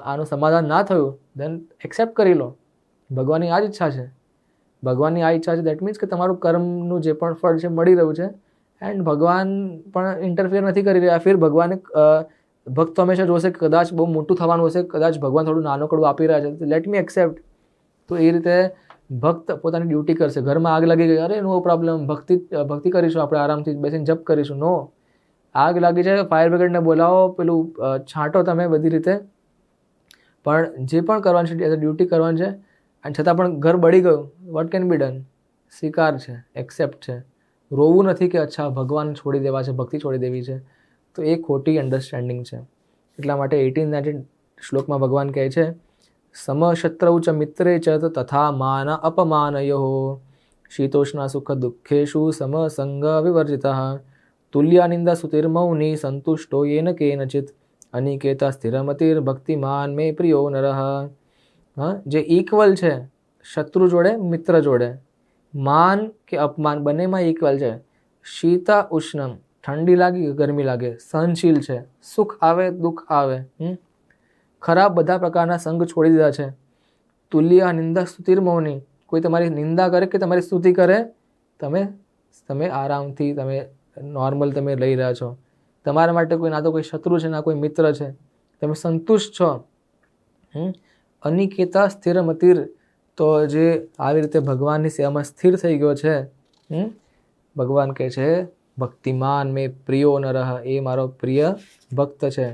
આનું સમાધાન ના થયું દેન એક્સેપ્ટ કરી લો. ભગવાનની આ જ ઈચ્છા છે. ભગવાનની આ ઈચ્છા છે દેટ મીન્સ કે તમારું કર્મનું જે પણ ફળ છે મળી રહ્યું છે એન્ડ ભગવાન પણ ઇન્ટરફિયર નથી કરી રહ્યા. ફિર ભગવાને ભક્ત હંમેશા જોશે કે કદાચ બહુ મોટું થવાનું હશે, કદાચ ભગવાન થોડું નાનકડું આપી રહ્યા છે, લેટ મી એક્સેપ્ટ. તો એ રીતે ભક્ત પોતાની ડ્યુટી કરશે. ઘરમાં આગ લાગી ગઈ, અરે નો પ્રોબ્લેમ, ભક્તિ કરીશું, આપણે આરામથી બેસીને જપ કરીશું. નો, આગ લાગી છે, ફાયર બ્રિગેડને બોલાવો, પેલું છાંટો તમે બધી રીતે. પણ જે પણ કરવાનું છે એઝ અ ડ્યુટી કરવાની છે. અને છતાં પણ ઘર બળી ગયું, વોટ કેન બી ડન? સ્વીકાર છે, એક્સેપ્ટ છે. રોવું નથી કે અચ્છા ભગવાન છોડી દેવા છે, ભક્તિ છોડી દેવી છે. તો એ ખોટી અન્ડરસ્ટેન્ડિંગ છે. એટલા માટે 18-19 શ્લોકમાં ભગવાન કહે છે, સમશત્રૌ ચ મિત્રે ચ તથા માન અપમાનયો શીતોષ્ણા સુખ દુઃખેષુ સમસંગ વિવર્જિતઃ તુલ્યાનિંદા સુતિર્મૌની સંતુષ્ટો યેન કેનચિત અનિકેતા સ્થિરમતિર ભક્તિમાન મે પ્રિયો નરઃ. હા, જે ઇક્વલ છે શત્રુ જોડે મિત્ર જોડે, માન કે અપમાન બંનેમાં ઇક્વલ છે. શીતા ઉષ્ણમ, ઠંડી લાગી કે ગરમી લાગે, સહનશીલ છે, સુખ આવે દુઃખ આવે. ખરાબ બધા પ્રકારના સંગ છોડી દીધા છે. તુલ્ય નિંદા સ્તુતિર મૌની, કોઈ તમારી નિંદા કરે કે તમારી સ્તુતિ કરે, તમે આરામથી તમે નોર્મલ તમે લઈ રહ્યા છો. તમારા માટે કોઈ ના તો કોઈ શત્રુ છે ના કોઈ મિત્ર છે, તમે સંતુષ્ટ છો. અનિકેતા સ્થિરમતિર, તો જે આવી રીતે ભગવાનની સેવામાં સ્થિર થઈ ગયો છે, ભગવાન કહે છે ભક્તિમાન મેં પ્રિયો નરઃ, એ મારો પ્રિય ભક્ત છે.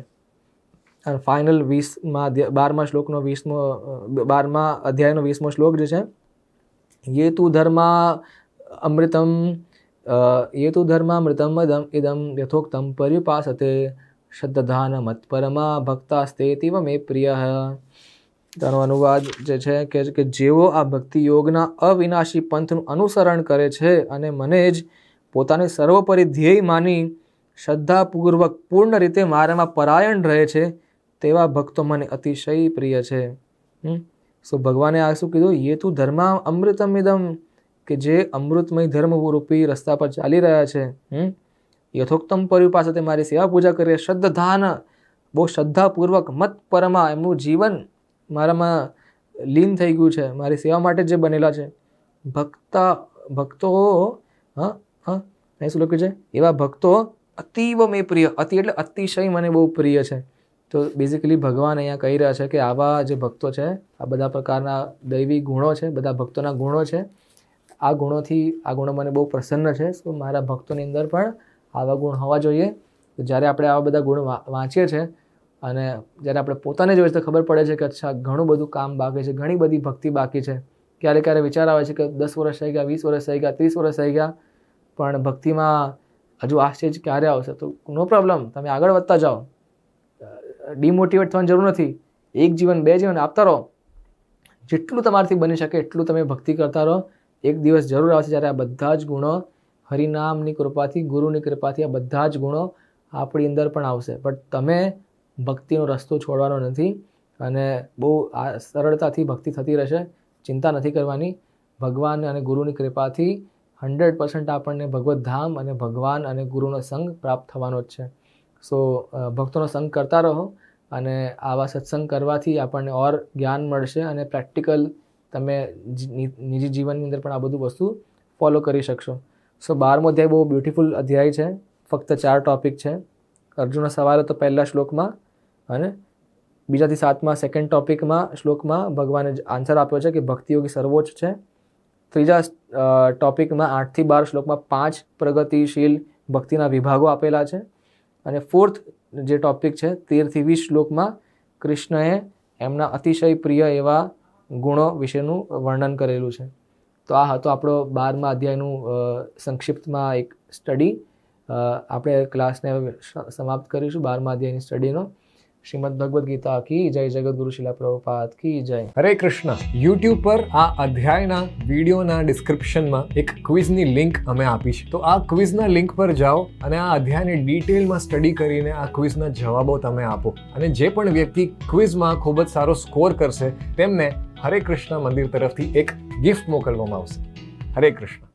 અને ફાઇનલ 12મા શ્લોકનો 12મા અધ્યાયનો 20મો શ્લોક જે છે, ये तु धर्मामृतम इदम यथोक्तम पर्युपासते श्रद्धान मत्परमा भक्तास्तेतीव मे प्रियः. તેનો અનુવાદ જે છે કે જેઓ આ ભક્તિ યોગના અવિનાશી પંથનું અનુસરણ કરે છે અને મને જ પોતાની સર્વોપરી ધ્યેય માની શ્રદ્ધાપૂર્વક પૂર્ણ રીતે મારામાં પરાયણ રહે છે, તેવા ભક્તો મને અતિશય પ્રિય છે. સો ભગવાને આ શું કીધું? યે તુ ધર્મા અમૃતમ ઇદમ, કે જે અમૃતમય ધર્મ રૂપી રસ્તા પર ચાલી રહ્યા છે, યથોક્તમ પર્યુપાસતે, મારી સેવા પૂજા કરીએ, શ્રદ્ધાન, બહુ શ્રદ્ધાપૂર્વક, મત પરમાં, એમનું જીવન મારામાં લીન થઈ ગયું છે, મારી સેવા માટે જે બનેલા છે. ભક્તો શું લખ્યું છે? એવા ભક્તો અતીવ મેં પ્રિય, અતિ એટલે અતિશય મને બહુ પ્રિય છે. તો બેઝિકલી ભગવાન અહીંયા કહી રહ્યા છે કે આવા જે ભક્તો છે, આ બધા પ્રકારના દૈવી ગુણો છે, બધા ભક્તોના ગુણો છે, આ ગુણો મને બહુ પ્રસન્ન છે. સો મારા ભક્તોની અંદર પણ આવા ગુણ હોવા જોઈએ. તો જ્યારે આપણે આવા બધા ગુણ વાંચીએ છીએ અને જ્યારે આપણે પોતાને જોઈએ તો ખબર પડે છે કે અચ્છા ઘણું બધું કામ બાકી છે, ઘણી બધી ભક્તિ બાકી છે. ક્યારે વિચાર આવે છે કે 10 વર્ષ થઈ ગયા, 20 વર્ષ થઈ ગયા, 30 વર્ષ થઈ ગયા, પણ ભક્તિમાં હજુ આ સ્ટેજ ક્યારે આવશે? તો નો પ્રોબ્લેમ, તમે આગળ વધતા જાઓ, ડિમોટિવેટ થવાની જરૂર નથી. 1 જીવન 2 જીવન આપતા રહો, જેટલું તમારાથી બની શકે એટલું તમે ભક્તિ કરતા રહો. એક દિવસ જરૂર આવશે જ્યારે આ બધા જ ગુણો હરિનામની કૃપાથી, ગુરુની કૃપાથી આ બધા જ ગુણો આપણી અંદર પણ આવશે. બટ તમે ભક્તિનો રસ્તો છોડવાનો નથી અને બહુ સરળતાથી ભક્તિ થતી રહેશે. ચિંતા નથી કરવાની. ભગવાન અને ગુરુની કૃપાથી 100% આપણને ભગવત ધામ અને ભગવાન અને ગુરુનો સંગ પ્રાપ્ત થવાનો જ છે. સો ભક્તોનો સંગ કરતા રહો અને આવા સત્સંગ કરવાથી આપણને ઓર જ્ઞાન મળશે અને પ્રેક્ટિકલ તમે નિજી જીવનની અંદર પણ આ બધું વસ્તુ ફોલો કરી શકશો. સો 12મો અધ્યાય બહુ બ્યુટિફુલ અધ્યાય છે. ફક્ત 4 ટોપિક છે. અર્જુનનો સવાલ હતો પહેલા શ્લોકમાં, અને 2 થી 7મા સેકન્ડ શ્લોકમાં ભગવાને આન્સર આપ્યો છે કે ભક્તિયોગી સર્વોચ્ચ છે. 3જા ટોપિકમાં 8 થી 12 શ્લોકમાં 5 પ્રગતિશીલ ભક્તિના વિભાગો આપેલા છે. અને 4th જે ટોપિક છે 13 થી 20 શ્લોકમાં કૃષ્ણએ એમના અતિશય પ્રિય એવા ગુણો વિશેનું વર્ણન કરેલું છે. તો આ હતો આપણો 12મા અધ્યાયનું સંક્ષિપ્તમાં એક સ્ટડી. આપણે ક્લાસને સમાપ્ત કરીશું 12મા અધ્યાયની સ્ટડીનો. શ્રીમદ ભગવદ્ ગીતા કી જય, જગતગુરુ શિલા પ્રભુપાદ કી જય. હરે કૃષ્ણ. યુટ્યુબ પર આ અધ્યાયના વિડીયોના ડિસ્ક્રિપ્શનમાં એક ક્વિઝની લિંક અમે આપી છે. તો આ ક્વિઝના લિંક પર જાઓ અને આ અધ્યાયને ડિટેલમાં સ્ટડી કરીને આ ક્વિઝના જવાબો તમે આપો. અને જે પણ વ્યક્તિ ક્વિઝમાં ખૂબ જ સારો સ્કોર કરશે તેમને હરે કૃષ્ણ મંદિર તરફથી એક ગિફ્ટ મોકલવામાં આવશે. હરે કૃષ્ણ.